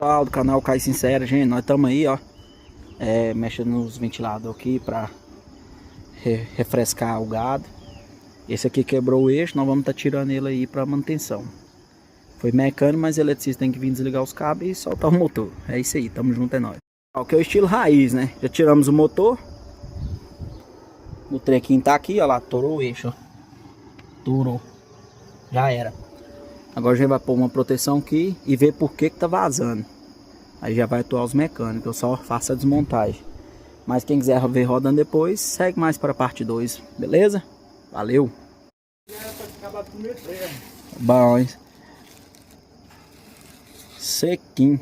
Pessoal do canal Caio Sincero, gente, nós estamos aí, ó, mexendo nos ventiladores aqui para refrescar o gado. Esse aqui quebrou o eixo, nós vamos estar tirando ele aí para manutenção. Foi mecânico, mas o eletricista tem que vir desligar os cabos e soltar o motor. É isso aí, tamo junto, é nóis. Ó, que é o estilo raiz, né? Já tiramos o motor. O trequinho tá aqui, ó lá, torou o eixo, ó. Torou. Já era. Agora a gente vai pôr uma proteção aqui e ver por que tá vazando. Aí já vai atuar os mecânicos, eu só faço a desmontagem. Mas quem quiser ver rodando depois, segue mais para a parte 2, beleza? Valeu! Bom, hein? Sequinho.